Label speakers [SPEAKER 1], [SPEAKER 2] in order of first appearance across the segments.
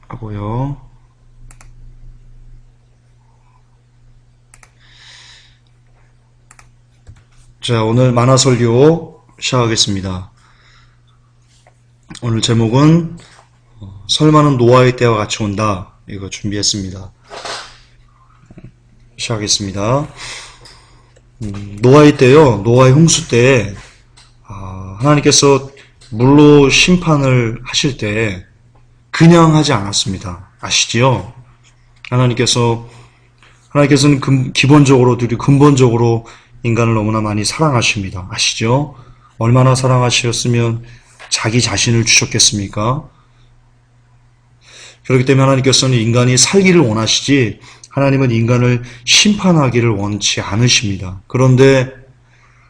[SPEAKER 1] 하고요. 자, 오늘 만화설교 시작하겠습니다. 오늘 제목은 설마는 노아의 때와 같이 온다. 이거 준비했습니다. 시작하겠습니다. 노아의 때요. 노아의 홍수 때 하나님께서 물로 심판을 하실 때 그냥 하지 않았습니다. 아시지요? 하나님께서는 기본적으로, 근본적으로 인간을 너무나 많이 사랑하십니다. 아시죠? 얼마나 사랑하셨으면 자기 자신을 주셨겠습니까? 그렇기 때문에 하나님께서는 인간이 살기를 원하시지 하나님은 인간을 심판하기를 원치 않으십니다. 그런데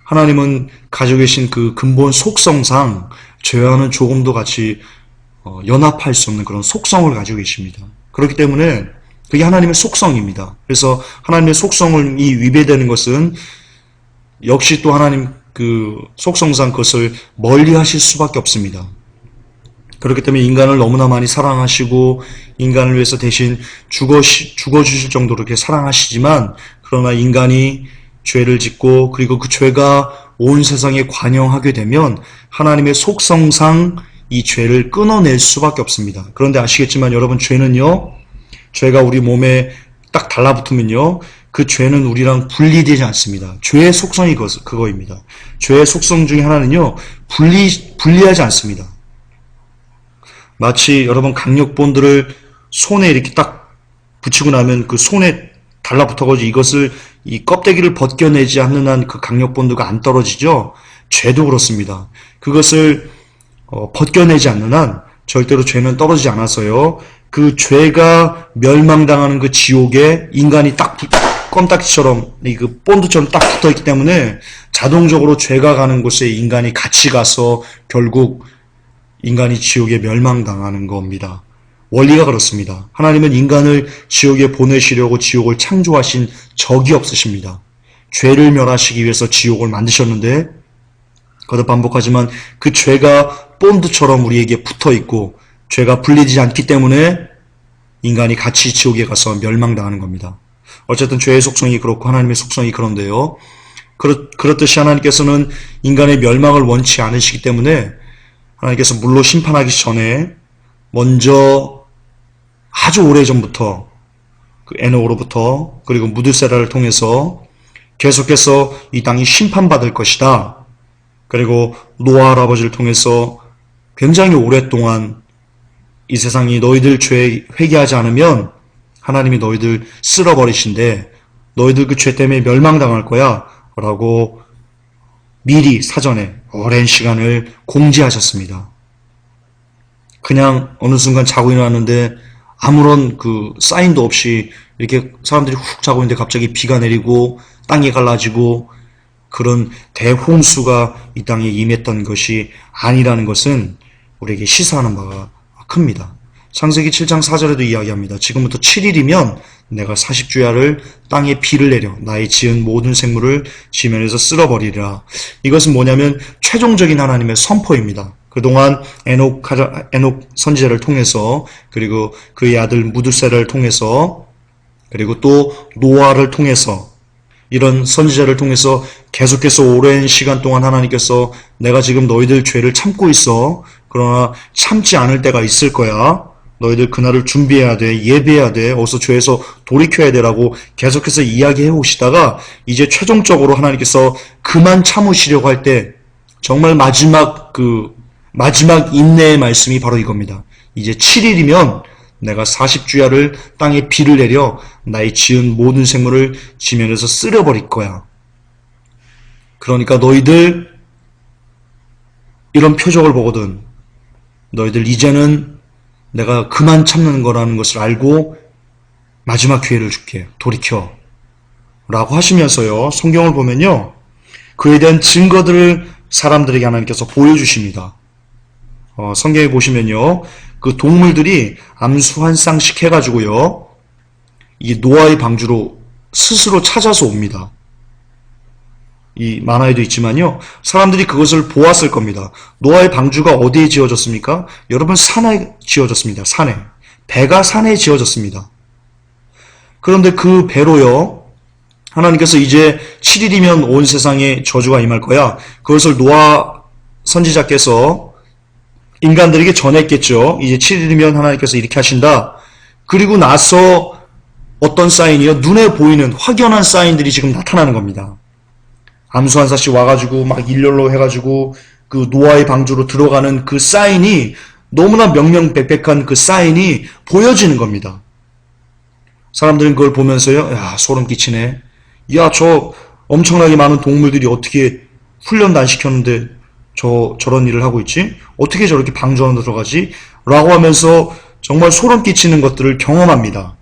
[SPEAKER 1] 하나님은 가지고 계신 그 근본 속성상 죄와는 조금도 같이 연합할 수 없는 그런 속성을 가지고 계십니다. 그렇기 때문에 그게 하나님의 속성입니다. 그래서 하나님의 속성이 위배되는 것은 역시 또 하나님 그 속성상 그것을 멀리 하실 수밖에 없습니다. 그렇기 때문에 인간을 너무나 많이 사랑하시고 인간을 위해서 대신 죽어주실 정도로 이렇게 사랑하시지만 그러나 인간이 죄를 짓고 그리고 그 죄가 온 세상에 관영하게 되면 하나님의 속성상 이 죄를 끊어낼 수밖에 없습니다. 그런데 아시겠지만 여러분 죄가 우리 몸에 딱 달라붙으면요. 그 죄는 우리랑 분리되지 않습니다. 죄의 속성이 그거입니다. 죄의 속성 중에 하나는요. 분리하지 않습니다. 마치 여러분 강력본드를 손에 이렇게 딱 붙이고 나면 그 손에 달라붙어가지고 이것을 이 껍데기를 벗겨내지 않는 한 그 강력본드가 안 떨어지죠. 죄도 그렇습니다. 그것을 벗겨내지 않는 한 절대로 죄는 떨어지지 않아서요. 그 죄가 멸망당하는 그 지옥에 인간이 딱 껌딱지처럼 그 본드처럼 딱 붙어있기 때문에 자동적으로 죄가 가는 곳에 인간이 같이 가서 결국 인간이 지옥에 멸망당하는 겁니다. 원리가 그렇습니다. 하나님은 인간을 지옥에 보내시려고 지옥을 창조하신 적이 없으십니다. 죄를 멸하시기 위해서 지옥을 만드셨는데 거듭 반복하지만 그 죄가 본드처럼 우리에게 붙어있고 죄가 분리되지 않기 때문에 인간이 같이 지옥에 가서 멸망당하는 겁니다. 어쨌든 죄의 속성이 그렇고 하나님의 속성이 그런데요. 그렇듯이 하나님께서는 인간의 멸망을 원치 않으시기 때문에 하나님께서 물로 심판하기 전에 먼저 아주 오래전부터 그 에녹으로부터 그리고 무드세라를 통해서 계속해서 이 땅이 심판받을 것이다. 그리고 노아 할아버지를 통해서 굉장히 오랫동안 이 세상이 너희들 죄에 회개하지 않으면 하나님이 너희들 쓸어버리신데 너희들 그 죄 때문에 멸망당할 거야 라고 미리 사전에 오랜 시간을 공지하셨습니다. 그냥 어느 순간 자고 일어났는데 아무런 그 사인도 없이 이렇게 사람들이 훅 자고 있는데 갑자기 비가 내리고 땅이 갈라지고 그런 대홍수가 이 땅에 임했던 것이 아니라는 것은 우리에게 시사하는 바가 큽니다. 창세기 7장 4절에도 이야기합니다. 지금부터 7일이면 내가 40주야를 땅에 비를 내려 나의 지은 모든 생물을 지면에서 쓸어버리리라. 이것은 뭐냐면 최종적인 하나님의 선포입니다. 그동안 에녹 선지자를 통해서 그리고 그의 아들 무드세라를 통해서 그리고 또 노아를 통해서 이런 선지자를 통해서 계속해서 오랜 시간 동안 하나님께서 내가 지금 너희들 죄를 참고 있어. 그러나 참지 않을 때가 있을 거야. 너희들 그날을 준비해야 돼. 예배해야 돼. 어서 죄에서 돌이켜야 되라고 계속해서 이야기해 오시다가 이제 최종적으로 하나님께서 그만 참으시려고 할 때 정말 마지막 인내의 말씀이 바로 이겁니다. 이제 7일이면 내가 40주야를 땅에 비를 내려 나의 지은 모든 생물을 지면에서 쓸어버릴 거야. 그러니까 너희들 이런 표적을 보거든 너희들 이제는 내가 그만 참는 거라는 것을 알고 마지막 기회를 줄게. 돌이켜. 라고 하시면서요. 성경을 보면요. 그에 대한 증거들을 사람들에게 하나님께서 보여주십니다. 성경에 보시면요. 그 동물들이 암수 한 쌍씩 해가지고요. 이 노아의 방주로 스스로 찾아서 옵니다. 이 만화에도 있지만요. 사람들이 그것을 보았을 겁니다. 노아의 방주가 어디에 지어졌습니까? 여러분 산에 지어졌습니다. 산에. 배가 산에 지어졌습니다. 그런데 그 배로요, 하나님께서 이제 7일이면 온 세상에 저주가 임할 거야. 그것을 노아 선지자께서 인간들에게 전했겠죠. 이제 7일이면 하나님께서 이렇게 하신다. 그리고 나서 어떤 사인이요? 눈에 보이는 확연한 사인들이 지금 나타나는 겁니다. 암수 한 사씩 와가지고 막 일렬로 해가지고 그 노아의 방주로 들어가는 그 사인이 너무나 명명백백한 그 사인이 보여지는 겁니다. 사람들은 그걸 보면서요, 야, 소름 끼치네. 야, 저 엄청나게 많은 동물들이 어떻게 훈련도 안 시켰는데 저런 일을 하고 있지? 어떻게 저렇게 방주 안으로 들어가지? 라고 하면서 정말 소름 끼치는 것들을 경험합니다.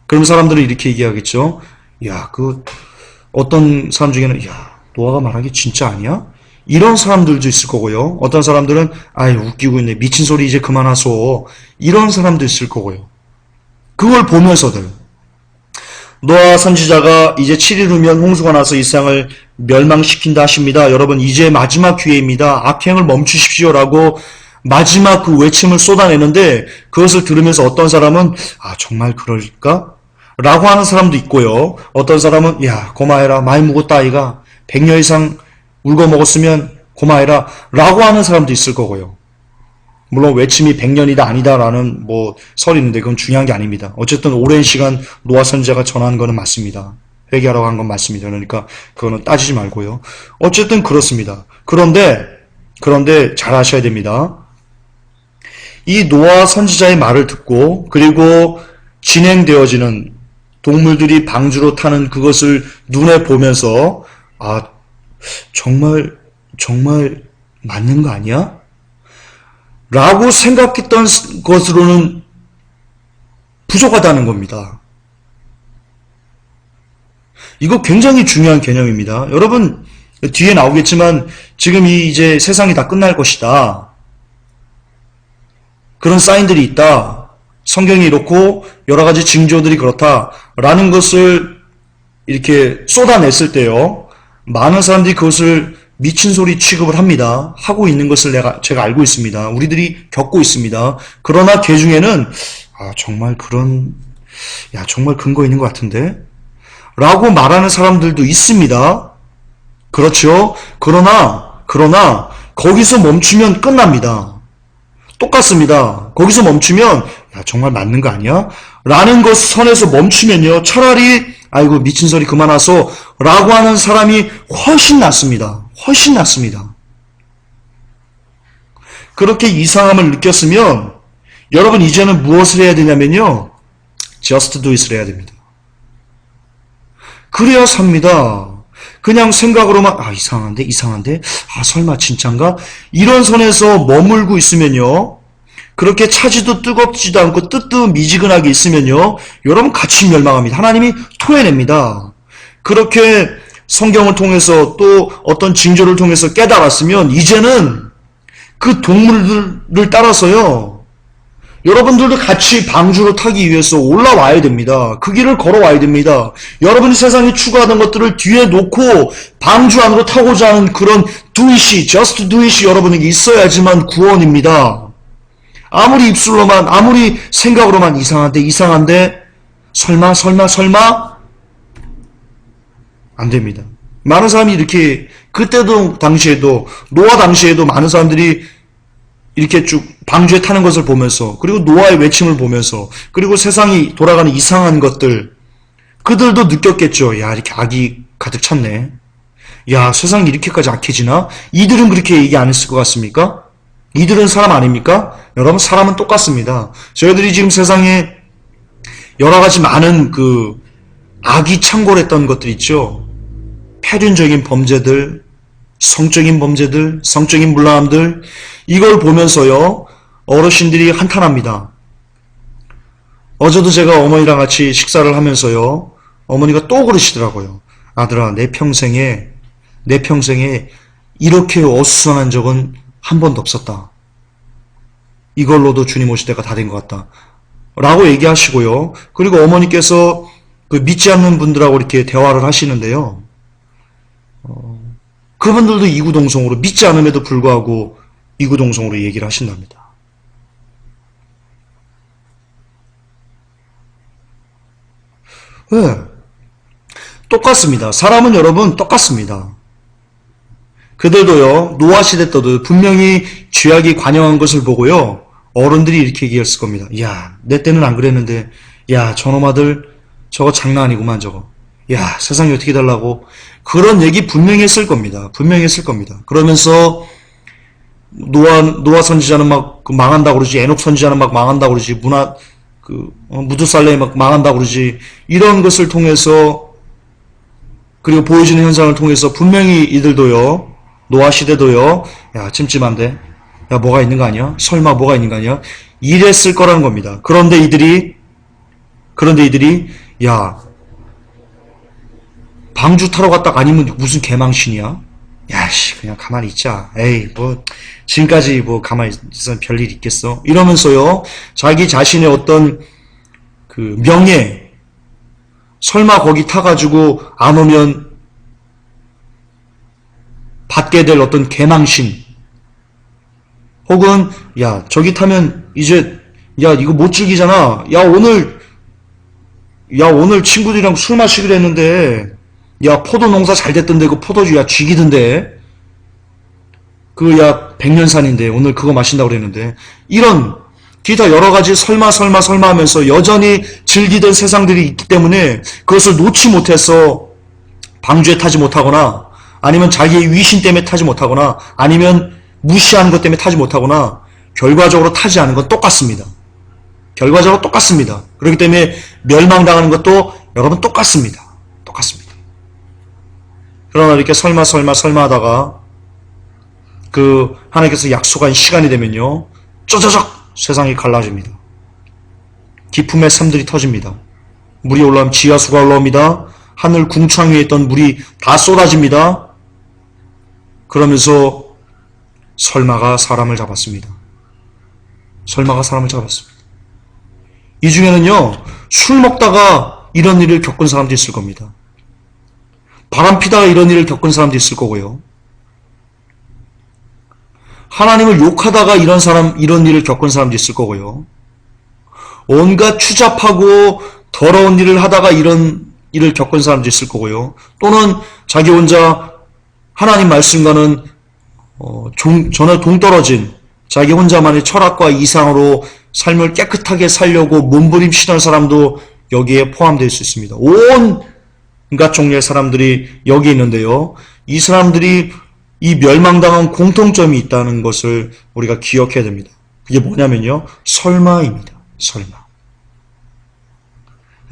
[SPEAKER 1] 그럼 사람들은 이렇게 얘기하겠죠. 야, 어떤 사람 중에는, 야, 노아가 말한 게 진짜 아니야? 이런 사람들도 있을 거고요. 어떤 사람들은, 아이, 웃기고 있네. 미친 소리 이제 그만하소. 이런 사람도 있을 거고요. 그걸 보면서들, 노아 선지자가 이제 7일 후면 홍수가 나서 이 세상을 멸망시킨다 하십니다. 여러분, 이제 마지막 기회입니다. 악행을 멈추십시오라고 마지막 그 외침을 쏟아내는데, 그것을 들으면서 어떤 사람은, 아, 정말 그럴까? 라고 하는 사람도 있고요. 어떤 사람은, 야, 고마해라. 많이 묵었다, 아이가. 100년 이상 울고 먹었으면 고마해라. 라고 하는 사람도 있을 거고요. 물론 외침이 100년이다 아니다라는 뭐 설이 있는데 그건 중요한 게 아닙니다. 어쨌든 오랜 시간 노아 선지자가 전한 거는 맞습니다. 회개하라고 한 건 맞습니다. 그러니까 그거는 따지지 말고요. 어쨌든 그렇습니다. 그런데 잘 아셔야 됩니다. 이 노아 선지자의 말을 듣고 그리고 진행되어지는 동물들이 방주로 타는 그것을 눈에 보면서 아, 정말 맞는 거 아니야? 라고 생각했던 것으로는 부족하다는 겁니다. 이거 굉장히 중요한 개념입니다. 여러분, 뒤에 나오겠지만 지금 이제 세상이 다 끝날 것이다. 그런 사인들이 있다. 성경이 이렇고 여러 가지 징조들이 그렇다라는 것을 이렇게 쏟아냈을 때요. 많은 사람들이 그것을 미친 소리 취급을 합니다. 하고 있는 것을 제가 알고 있습니다. 우리들이 겪고 있습니다. 그러나 그 중에는 정말 정말 근거 있는 것 같은데? 라고 말하는 사람들도 있습니다. 그렇죠? 그러나 거기서 멈추면 끝납니다. 똑같습니다. 거기서 멈추면 정말 맞는 거 아니야? 라는 것 선에서 멈추면요. 차라리 아이고 미친 소리 그만하소 라고 하는 사람이 훨씬 낫습니다. 훨씬 낫습니다. 그렇게 이상함을 느꼈으면 여러분 이제는 무엇을 해야 되냐면요. just do it을 해야 됩니다. 그래야 삽니다. 그냥 생각으로만 이상한데 설마 진짠가? 이런 선에서 머물고 있으면요. 그렇게 차지도 뜨겁지도 않고 뜨뜻미지근하게 있으면요. 여러분 같이 멸망합니다. 하나님이 토해냅니다. 그렇게 성경을 통해서 또 어떤 징조를 통해서 깨달았으면 이제는 그 동물들을 따라서요. 여러분들도 같이 방주로 타기 위해서 올라와야 됩니다. 그 길을 걸어와야 됩니다. 여러분이 세상에 추구하던 것들을 뒤에 놓고 방주 안으로 타고자 하는 그런 just do it이 여러분에게 있어야지만 구원입니다. 아무리 입술로만 아무리 생각으로만 이상한데 설마 안 됩니다. 많은 사람이 이렇게 그때도 당시에도 노아 당시에도 많은 사람들이 이렇게 쭉 방주에 타는 것을 보면서 그리고 노아의 외침을 보면서 그리고 세상이 돌아가는 이상한 것들 그들도 느꼈겠죠. 야 이렇게 악이 가득 찼네. 야 세상이 이렇게까지 악해지나? 이들은 그렇게 얘기 안 했을 것 같습니까? 이들은 사람 아닙니까? 여러분 사람은 똑같습니다. 저희들이 지금 세상에 여러 가지 많은 그 악이 창궐했던 것들 있죠. 폐륜적인 범죄들, 성적인 범죄들, 성적인 문란함들 이걸 보면서요. 어르신들이 한탄합니다. 어제도 제가 어머니랑 같이 식사를 하면서요. 어머니가 또 그러시더라고요. 아들아 내 평생에 이렇게 어수선한 적은 한 번도 없었다. 이걸로도 주님 오실 때가 다 된 것 같다. 라고 얘기하시고요. 그리고 어머니께서 그 믿지 않는 분들하고 이렇게 대화를 하시는데요. 그분들도 이구동성으로 믿지 않음에도 불구하고 이구동성으로 얘기를 하신답니다. 네. 똑같습니다. 사람은 여러분 똑같습니다. 그들도요, 노아 시대 때도 분명히 죄악이 관영한 것을 보고요, 어른들이 이렇게 얘기했을 겁니다. 야, 내 때는 안 그랬는데, 야, 저놈 아들, 저거 장난 아니구만, 저거. 야, 세상이 어떻게 달라고. 그런 얘기 분명히 했을 겁니다. 분명히 했을 겁니다. 그러면서, 노아 선지자는 막 망한다고 그러지, 에녹 선지자는 막 망한다고 그러지, 무두살렘이 막 망한다고 그러지, 이런 것을 통해서, 그리고 보여지는 현상을 통해서 분명히 이들도요, 노아 시대도요, 야, 찜찜한데? 야, 뭐가 있는 거 아니야? 설마 뭐가 있는 거 아니야? 이랬을 거라는 겁니다. 그런데 이들이, 야, 방주 타러 갔다가 아니면 무슨 개망신이야? 야, 씨, 그냥 가만히 있자. 에이, 지금까지 가만히 있으면 별일 있겠어? 이러면서요, 자기 자신의 어떤, 명예, 설마 거기 타가지고 안 오면 받게 될 어떤 개망신, 혹은 야, 저기 타면 이제 야, 이거 못 즐기잖아. 야, 오늘 친구들이랑 술 마시기로 했는데, 야, 포도 농사 잘 됐던데 그 포도주 야 쥐기던데, 야, 백년산인데 오늘 그거 마신다고 그랬는데, 이런 기타 여러 가지 설마 하면서 여전히 즐기던 세상들이 있기 때문에 그것을 놓지 못해서 방주에 타지 못하거나, 아니면 자기의 위신 때문에 타지 못하거나, 아니면 무시하는 것 때문에 타지 못하거나, 결과적으로 타지 않은 건 똑같습니다. 결과적으로 똑같습니다. 그렇기 때문에 멸망당하는 것도 여러분 똑같습니다. 똑같습니다. 그러나 이렇게 설마 하다가 하나님께서 약속한 시간이 되면요, 쪼저적 세상이 갈라집니다. 기품의 샘들이 터집니다. 물이 올라오면 지하수가 올라옵니다. 하늘 궁창 위에 있던 물이 다 쏟아집니다. 그러면서 설마가 사람을 잡았습니다. 이 중에는요, 술 먹다가 이런 일을 겪은 사람도 있을 겁니다. 바람 피다가 이런 일을 겪은 사람도 있을 거고요. 하나님을 욕하다가 이런 일을 겪은 사람도 있을 거고요. 온갖 추잡하고 더러운 일을 하다가 이런 일을 겪은 사람도 있을 거고요. 또는 자기 혼자 하나님 말씀과는 전혀 동떨어진 자기 혼자만의 철학과 이상으로 삶을 깨끗하게 살려고 몸부림치는 사람도 여기에 포함될 수 있습니다. 온갖 종류의 사람들이 여기 있는데요, 이 사람들이 이 멸망당한 공통점이 있다는 것을 우리가 기억해야 됩니다. 그게 뭐냐면요, 설마입니다. 설마.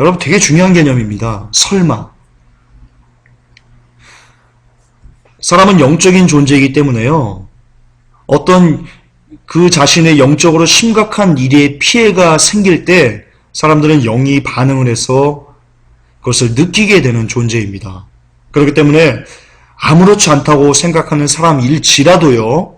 [SPEAKER 1] 여러분, 되게 중요한 개념입니다. 설마. 사람은 영적인 존재이기 때문에요, 어떤 그 자신의 영적으로 심각한 일에 피해가 생길 때 사람들은 영이 반응을 해서 그것을 느끼게 되는 존재입니다. 그렇기 때문에 아무렇지 않다고 생각하는 사람일지라도요,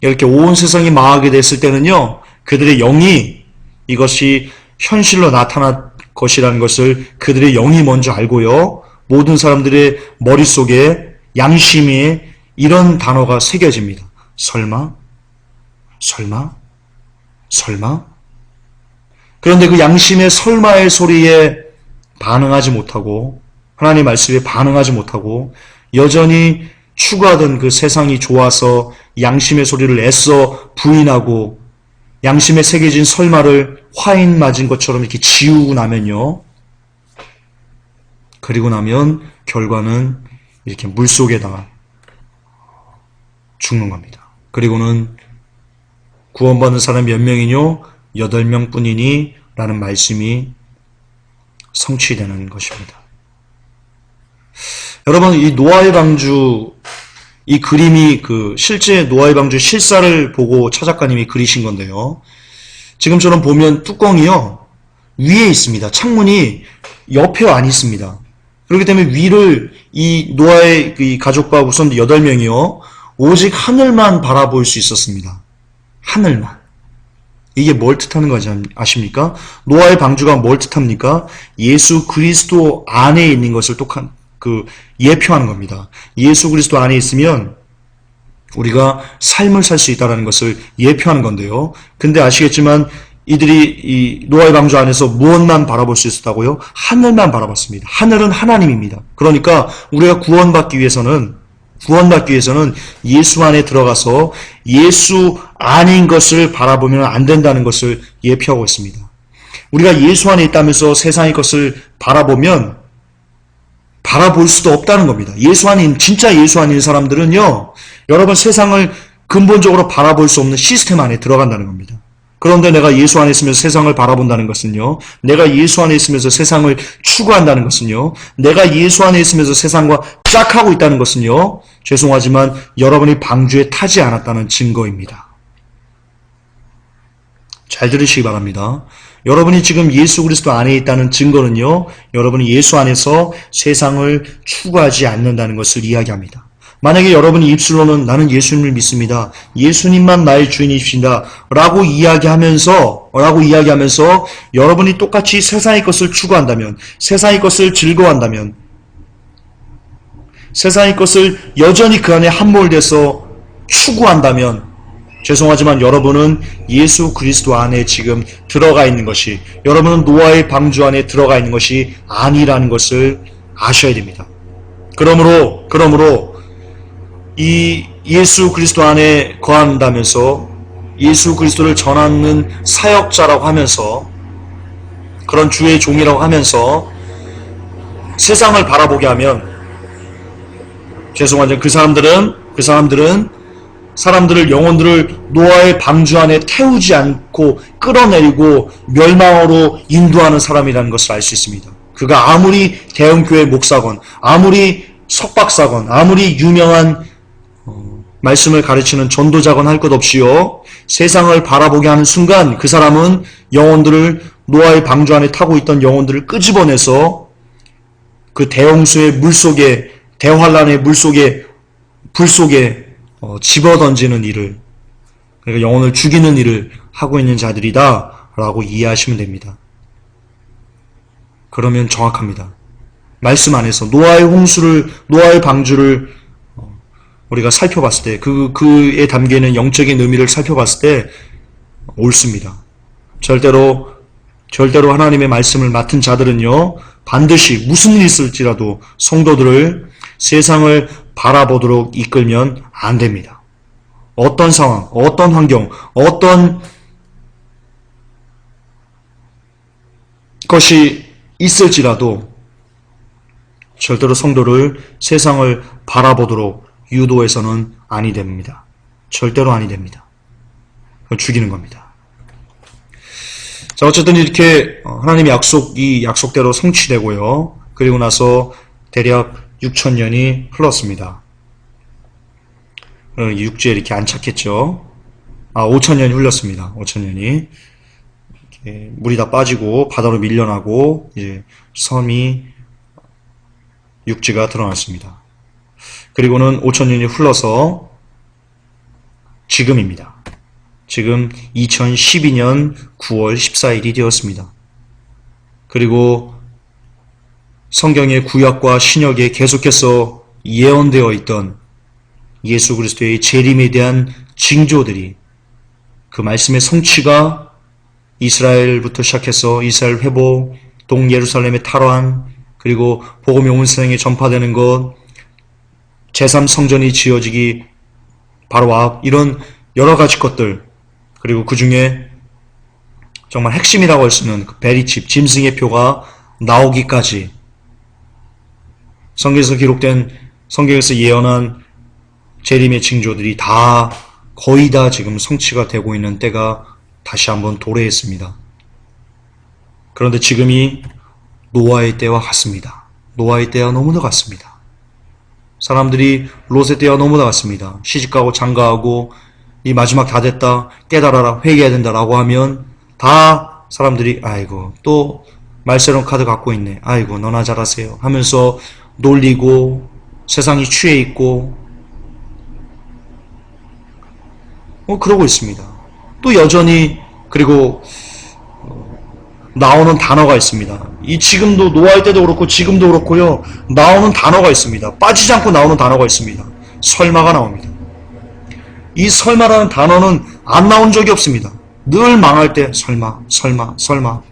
[SPEAKER 1] 이렇게 온 세상이 망하게 됐을 때는요, 그들의 영이 이것이 현실로 나타날 것이라는 것을 그들의 영이 먼저 알고요, 모든 사람들의 머릿속에 양심에 이런 단어가 새겨집니다. 설마? 그런데 그 양심의 설마의 소리에 반응하지 못하고, 하나님 말씀에 반응하지 못하고, 여전히 추구하던 그 세상이 좋아서 양심의 소리를 애써 부인하고, 양심에 새겨진 설마를 화인 맞은 것처럼 이렇게 지우고 나면요, 그리고 나면 결과는 이렇게 물속에다가 죽는 겁니다. 그리고는 구원받는 사람 몇 명이뇨? 8명 뿐이니 라는 말씀이 성취되는 것입니다. 여러분, 이 노아의 방주, 이 그림이 실제 노아의 방주 실사를 보고 차 작가님이 그리신 건데요, 지금처럼 보면 뚜껑이요, 위에 있습니다. 창문이 옆에 안 있습니다. 그렇기 때문에 위를 이 노아의 이 가족과 우선 8명이요, 오직 하늘만 바라볼 수 있었습니다. 하늘만. 이게 뭘 뜻하는 건지 아십니까? 노아의 방주가 뭘 뜻합니까? 예수 그리스도 안에 있는 것을 예표하는 겁니다. 예수 그리스도 안에 있으면 우리가 삶을 살 수 있다는 것을 예표하는 건데요. 근데 아시겠지만 이들이 이 노아의 방주 안에서 무엇만 바라볼 수 있었다고요? 하늘만 바라봤습니다. 하늘은 하나님입니다. 그러니까 우리가 구원받기 위해서는 예수 안에 들어가서 예수 아닌 것을 바라보면 안 된다는 것을 예표하고 있습니다. 우리가 예수 안에 있다면서 세상의 것을 바라보면 바라볼 수도 없다는 겁니다. 진짜 예수 안인 사람들은요, 여러분 세상을 근본적으로 바라볼 수 없는 시스템 안에 들어간다는 겁니다. 그런데 내가 예수 안에 있으면서 세상을 바라본다는 것은요, 내가 예수 안에 있으면서 세상을 추구한다는 것은요, 내가 예수 안에 있으면서 세상과 짝하고 있다는 것은요, 죄송하지만 여러분이 방주에 타지 않았다는 증거입니다. 잘 들으시기 바랍니다. 여러분이 지금 예수 그리스도 안에 있다는 증거는요, 여러분이 예수 안에서 세상을 추구하지 않는다는 것을 이야기합니다. 만약에 여러분이 입술로는 나는 예수님을 믿습니다, 예수님만 나의 주인이십니다 라고 이야기하면서 여러분이 똑같이 세상의 것을 추구한다면, 세상의 것을 즐거워한다면, 세상의 것을 여전히 그 안에 함몰돼서 추구한다면, 죄송하지만 여러분은 예수 그리스도 안에 지금 들어가 있는 것이, 여러분은 노아의 방주 안에 들어가 있는 것이 아니라는 것을 아셔야 됩니다. 그러므로 이 예수 그리스도 안에 거한다면서 예수 그리스도를 전하는 사역자라고 하면서, 그런 주의 종이라고 하면서 세상을 바라보게 하면, 죄송하지만 그 사람들은 영혼들을 노아의 방주 안에 태우지 않고 끌어내리고 멸망으로 인도하는 사람이라는 것을 알 수 있습니다. 그가 아무리 대형교회 목사건, 아무리 석박사건, 아무리 유명한 말씀을 가르치는 전도자건 할 것 없이요, 세상을 바라보게 하는 순간 그 사람은 영혼들을, 노아의 방주 안에 타고 있던 영혼들을 끄집어내서 그 대홍수의 물속에, 대환란의 물속에, 불속에 집어던지는 일을, 그러니까 영혼을 죽이는 일을 하고 있는 자들이다 라고 이해하시면 됩니다. 그러면 정확합니다. 말씀 안에서 노아의 방주를 우리가 살펴봤을 때, 그에 담겨있는 영적인 의미를 살펴봤을 때 옳습니다. 절대로 하나님의 말씀을 맡은 자들은요, 반드시 무슨 일이 있을지라도 성도들을 세상을 바라보도록 이끌면 안 됩니다. 어떤 상황, 어떤 환경, 어떤 것이 있을지라도 절대로 성도를 세상을 바라보도록 유도해서는 아니 됩니다. 절대로 아니 됩니다. 죽이는 겁니다. 자, 어쨌든 이렇게 하나님의 약속이 약속대로 성취되고요. 그리고 나서 대략 6,000년이 흘렀습니다. 육지에 이렇게 안착했죠. 5,000년이 흘렀습니다. 5,000년이. 물이 다 빠지고 바다로 밀려나고 이제 섬이, 육지가 드러났습니다. 그리고는 5,000년이 흘러서 지금입니다. 지금 2012년 9월 14일이 되었습니다. 그리고 성경의 구약과 신약에 계속해서 예언되어 있던 예수 그리스도의 재림에 대한 징조들이, 그 말씀의 성취가 이스라엘부터 시작해서 이스라엘 회복, 동예루살렘의 탈환, 그리고 복음이 온 세상에 전파되는 것, 제3성전이 지어지기 바로 앞, 이런 여러 가지 것들, 그리고 그 중에 정말 핵심이라고 할 수 있는 그 베리칩, 짐승의 표가 나오기까지 성경에서 기록된, 성경에서 예언한 재림의 징조들이 거의 다 지금 성취가 되고 있는 때가 다시 한번 도래했습니다. 그런데 지금이 노아의 때와 같습니다. 노아의 때와 너무나 같습니다. 사람들이 롯의 때와 너무나 같습니다. 시집가고 장가하고 이 마지막 다 됐다, 깨달아라, 회개해야 된다라고 하면 다 사람들이 아이고 또 말세론 카드 갖고 있네, 아이고 너나 잘하세요 하면서 놀리고 세상이 취해 있고 그러고 있습니다. 또 여전히, 그리고 나오는 단어가 있습니다. 이 지금도, 노아의 때도 그렇고 지금도 그렇고요, 나오는 단어가 있습니다. 빠지지 않고 나오는 단어가 있습니다. 설마가 나옵니다. 이 설마라는 단어는 안 나온 적이 없습니다. 늘 망할 때 설마, 설마, 설마.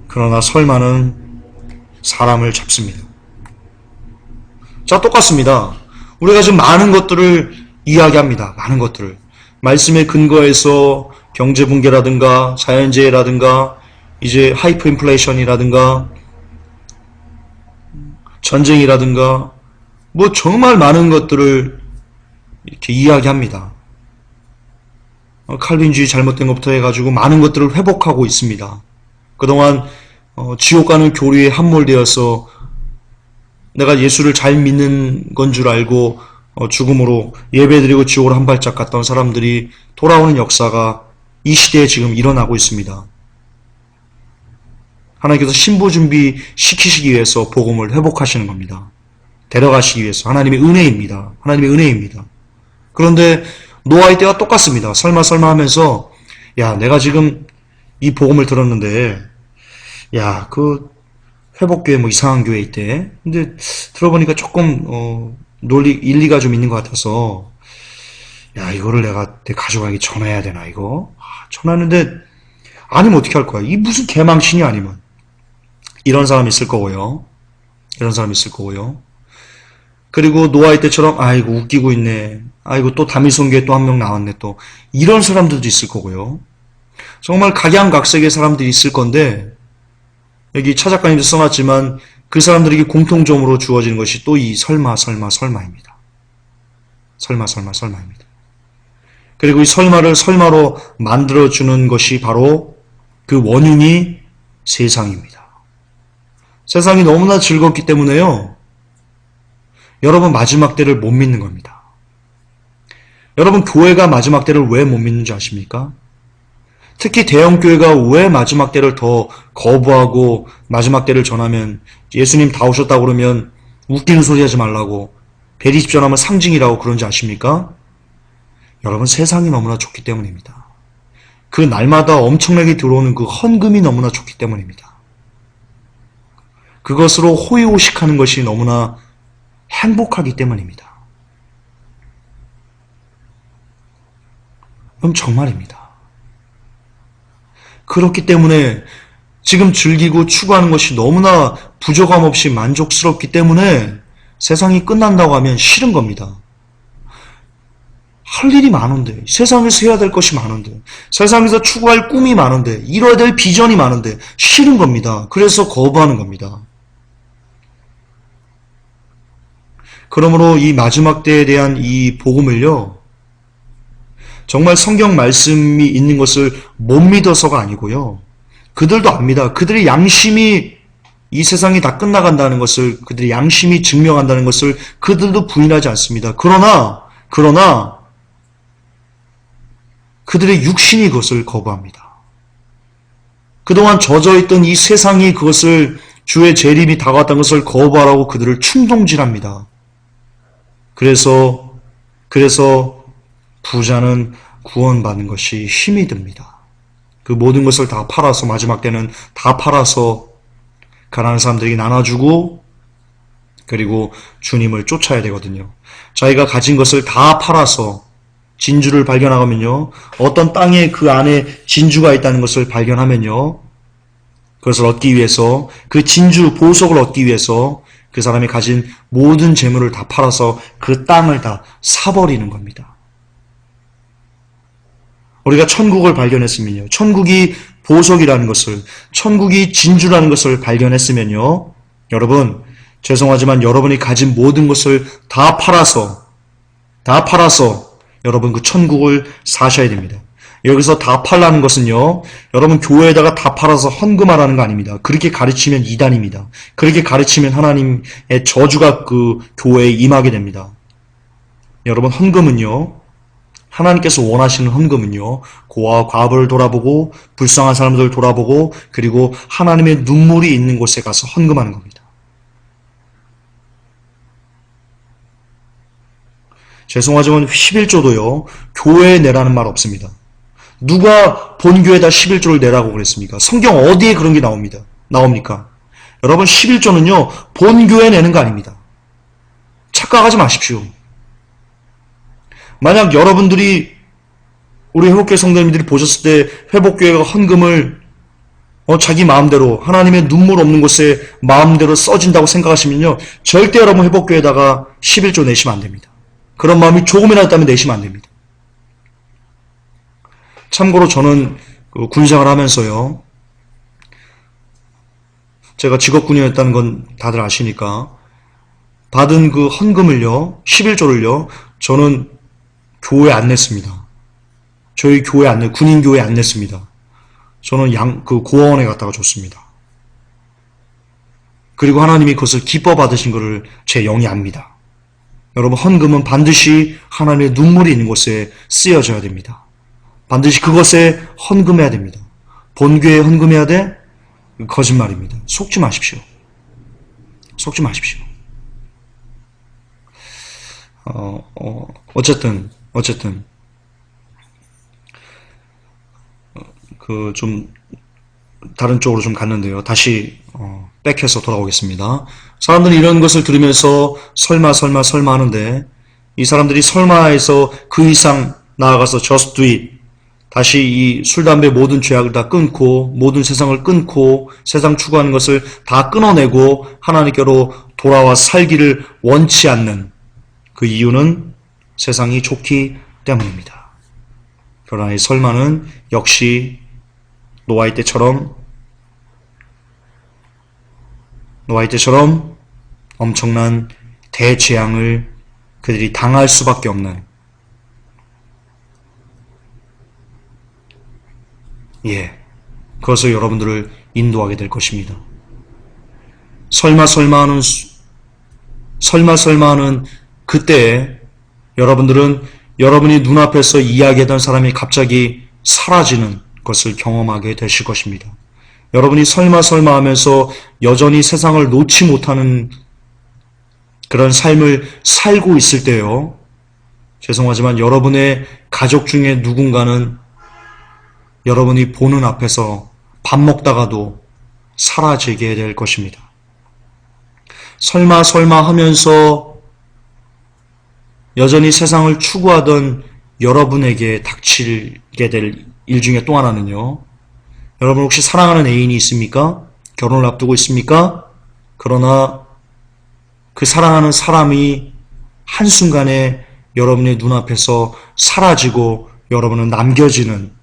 [SPEAKER 1] 그러나 설마는 사람을 잡습니다. 자, 똑같습니다. 우리가 지금 많은 것들을 이야기합니다. 많은 것들을. 말씀에 근거해서 경제붕괴라든가 자연재해라든가 이제 하이퍼 인플레이션이라든가 전쟁이라든가 뭐 정말 많은 것들을 이렇게 이야기합니다. 칼빈주의 잘못된 것부터 해가지고 많은 것들을 회복하고 있습니다. 그동안 지옥 가는 교리에 함몰되어서 내가 예수를 잘 믿는 건 줄 알고 죽음으로 예배드리고 지옥으로 한 발짝 갔던 사람들이 돌아오는 역사가 이 시대에 지금 일어나고 있습니다. 하나님께서 신부 준비 시키시기 위해서 복음을 회복하시는 겁니다. 데려가시기 위해서 하나님의 은혜입니다. 하나님의 은혜입니다. 그런데 노아의 때와 똑같습니다. 설마 하면서 야, 내가 지금 이 복음을 들었는데 야, 그 회복교회 뭐 이상한 교회 있대. 근데 들어보니까 조금 논리 일리가 좀 있는 것 같아서 야, 이거를 내가 내 가족에게 전해야 되나 이거? 전하는데 아니면 어떻게 할 거야? 이 무슨 개망신이 아니면 이런 사람이 있을 거고요. 이런 사람이 있을 거고요. 그리고 노아의 때처럼 아이고 웃기고 있네. 아이고 또 다미성교에 또 한 명 나왔네 또. 이런 사람들도 있을 거고요. 정말 각양각색의 사람들이 있을 건데 여기 차 작가님도 써놨지만 그 사람들에게 공통점으로 주어지는 것이 또 이 설마입니다. 설마입니다. 그리고 이 설마를 설마로 만들어주는 것이 바로 그 원흉이 세상입니다. 세상이 너무나 즐겁기 때문에요. 여러분 마지막 때를 못 믿는 겁니다. 여러분 교회가 마지막 때를 왜 못 믿는지 아십니까? 특히 대형교회가 왜 마지막 때를 더 거부하고 마지막 때를 전하면 예수님 다 오셨다고 그러면 웃기는 소리 하지 말라고 베리집 전하면 상징이라고 그런지 아십니까? 여러분 세상이 너무나 좋기 때문입니다. 그 날마다 엄청나게 들어오는 그 헌금이 너무나 좋기 때문입니다. 그것으로 호의호식하는 것이 너무나 행복하기 때문입니다. 그럼 정말입니다. 그렇기 때문에 지금 즐기고 추구하는 것이 너무나 부족함 없이 만족스럽기 때문에 세상이 끝난다고 하면 싫은 겁니다. 할 일이 많은데, 세상에서 해야 될 것이 많은데, 세상에서 추구할 꿈이 많은데, 이뤄야 될 비전이 많은데 싫은 겁니다. 그래서 거부하는 겁니다. 그러므로 이 마지막 때에 대한 이 복음을요, 정말 성경 말씀이 있는 것을 못 믿어서가 아니고요. 그들도 압니다. 그들의 양심이 이 세상이 다 끝나간다는 것을, 그들의 양심이 증명한다는 것을 그들도 부인하지 않습니다. 그러나 그들의 육신이 그것을 거부합니다. 그동안 젖어있던 이 세상이 그것을 주의 재림이 다가왔다는 것을 거부하라고 그들을 충동질합니다. 그래서 부자는 구원받는 것이 힘이 듭니다. 그 모든 것을 다 팔아서 마지막 때는 다 팔아서 가난한 사람들에게 나눠주고 그리고 주님을 쫓아야 되거든요. 자기가 가진 것을 다 팔아서 진주를 발견하면요. 어떤 땅에 그 안에 진주가 있다는 것을 발견하면요. 그것을 얻기 위해서 그 진주 보석을 얻기 위해서 그 사람이 가진 모든 재물을 다 팔아서 그 땅을 다 사버리는 겁니다. 우리가 천국을 발견했으면요. 천국이 보석이라는 것을, 천국이 진주라는 것을 발견했으면요. 여러분, 죄송하지만 여러분이 가진 모든 것을 다 팔아서 여러분 그 천국을 사셔야 됩니다. 여기서 다 팔라는 것은요. 여러분 교회에다가 다 팔아서 헌금하라는 거 아닙니다. 그렇게 가르치면 이단입니다. 그렇게 가르치면 하나님의 저주가 그 교회에 임하게 됩니다. 여러분 헌금은요. 하나님께서 원하시는 헌금은요. 고아와 과부를 돌아보고 불쌍한 사람들을 돌아보고 그리고 하나님의 눈물이 있는 곳에 가서 헌금하는 겁니다. 죄송하지만 11조도요. 교회에 내라는 말 없습니다. 누가 본교에다 11조를 내라고 그랬습니까? 성경 어디에 그런 게 나옵니까? 여러분 11조는요. 본교에 내는 거 아닙니다. 착각하지 마십시오. 만약 여러분들이 우리 회복교회 성도님들이 보셨을 때 회복교회가 헌금을 자기 마음대로 하나님의 눈물 없는 곳에 마음대로 써진다고 생각하시면요, 절대 여러분 회복교회에다가 11조 내시면 안 됩니다. 그런 마음이 조금이라도 있다면 내시면 안 됩니다. 참고로 저는 군생활 하면서요, 제가 직업군이었다는 건 다들 아시니까 받은 그 헌금을요, 11조를요, 저는 교회에 안 냈습니다. 저희 교회 안 냈, 군인교회에 안 냈습니다. 저는 고아원에 갖다가 줬습니다. 그리고 하나님이 그것을 기뻐 받으신 것을 제 영이 압니다. 여러분, 헌금은 반드시 하나님의 눈물이 있는 곳에 쓰여져야 됩니다. 반드시 그것에 헌금해야 됩니다. 본교회에 헌금해야 돼? 거짓말입니다. 속지 마십시오. 속지 마십시오. 어쨌든 좀 다른 쪽으로 좀 갔는데요. 다시 백해서 돌아오겠습니다. 사람들이 이런 것을 들으면서 설마 하는데, 이 사람들이 설마에서 그 이상 나아가서 just do it, 다시 이 술, 담배 모든 죄악을 다 끊고 모든 세상을 끊고 세상 추구하는 것을 다 끊어내고 하나님께로 돌아와 살기를 원치 않는 그 이유는 세상이 좋기 때문입니다. 그러나 이 설마는 역시 노아의 때처럼 엄청난 대재앙을 그들이 당할 수밖에 없는, 그것을 여러분들을 인도하게 될 것입니다. 설마 하는 그때에 여러분들은 여러분이 눈앞에서 이야기하던 사람이 갑자기 사라지는 것을 경험하게 되실 것입니다. 여러분이 설마 하면서 여전히 세상을 놓지 못하는 그런 삶을 살고 있을 때요, 죄송하지만 여러분의 가족 중에 누군가는 여러분이 보는 앞에서 밥 먹다가도 사라지게 될 것입니다. 설마 하면서 여전히 세상을 추구하던 여러분에게 닥치게 될 일 중에 또 하나는요, 여러분 혹시 사랑하는 애인이 있습니까? 결혼을 앞두고 있습니까? 그러나 그 사랑하는 사람이 한순간에 여러분의 눈앞에서 사라지고 여러분은 남겨지는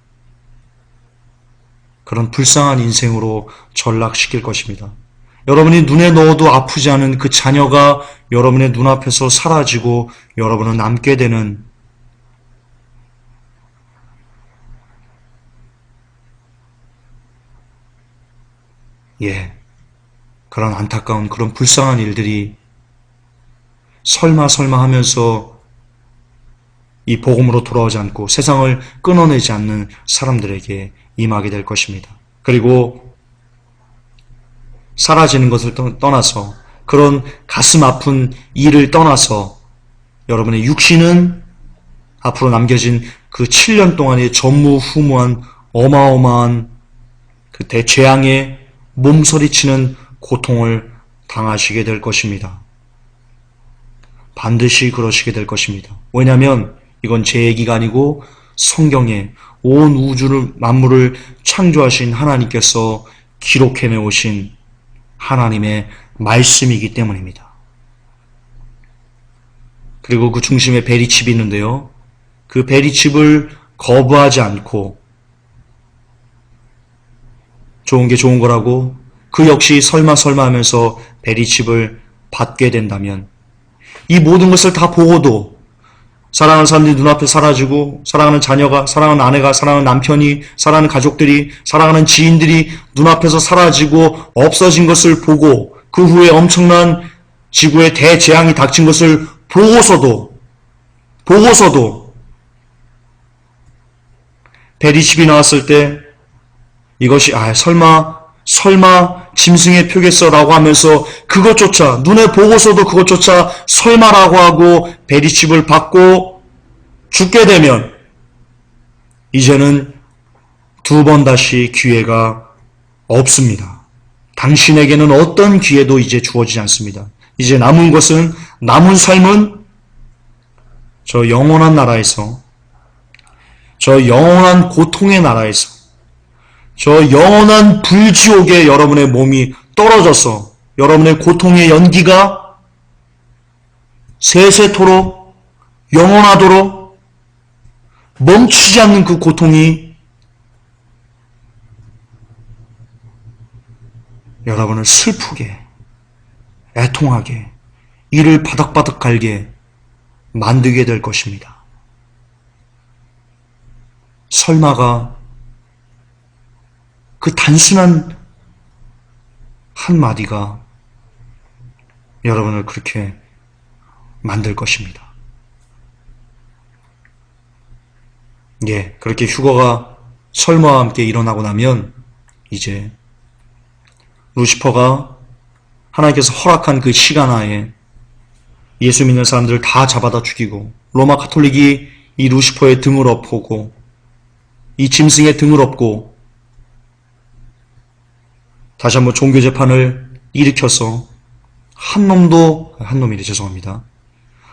[SPEAKER 1] 그런 불쌍한 인생으로 전락시킬 것입니다. 여러분이 눈에 넣어도 아프지 않은 그 자녀가 여러분의 눈앞에서 사라지고 여러분은 남게 되는, 그런 안타까운, 그런 불쌍한 일들이 설마 하면서 이 복음으로 돌아오지 않고 세상을 끊어내지 않는 사람들에게 임하게 될 것입니다. 그리고 사라지는 것을 떠나서, 그런 가슴 아픈 일을 떠나서 여러분의 육신은 앞으로 남겨진 그 7년 동안의 전무후무한 어마어마한 그 대재앙에 몸서리치는 고통을 당하시게 될 것입니다. 반드시 그러시게 될 것입니다. 왜냐하면 이건 제 얘기가 아니고 성경에 온 우주를, 만물을 창조하신 하나님께서 기록해내 오신 하나님의 말씀이기 때문입니다. 그리고 그 중심에 베리칩이 있는데요, 그 베리칩을 거부하지 않고 좋은 게 좋은 거라고 그 역시 설마 하면서 베리칩을 받게 된다면, 이 모든 것을 다 보고도 사랑하는 사람들이 눈앞에 사라지고, 사랑하는 자녀가, 사랑하는 아내가, 사랑하는 남편이, 사랑하는 가족들이, 사랑하는 지인들이 눈앞에서 사라지고 없어진 것을 보고, 그 후에 엄청난 지구의 대재앙이 닥친 것을 보고서도 베리칩이 나왔을 때 이것이 설마 짐승의 표겠어라고 하면서 그것조차, 눈에 보고서도 그것조차 설마라고 하고 베리칩을 받고 죽게 되면 이제는 두 번 다시 기회가 없습니다. 당신에게는 어떤 기회도 이제 주어지지 않습니다. 이제 남은 삶은 저 영원한 나라에서 저 영원한 고통의 나라에서, 저 영원한 불지옥에 여러분의 몸이 떨어져서 여러분의 고통의 연기가 세세토록 영원하도록 멈추지 않는 그 고통이 여러분을 슬프게, 애통하게, 이를 바닥바닥 갈게 만들게 될 것입니다. 설마가 그 단순한 한마디가 여러분을 그렇게 만들 것입니다. 예, 그렇게 휴거가 설마와 함께 일어나고 나면 이제 루시퍼가 하나님께서 허락한 그 시간 하에 예수 믿는 사람들을 다 잡아다 죽이고 로마 가톨릭이 이 루시퍼의 등을 엎고 이 짐승의 등을 엎고 다시 한번 종교 재판을 일으켜서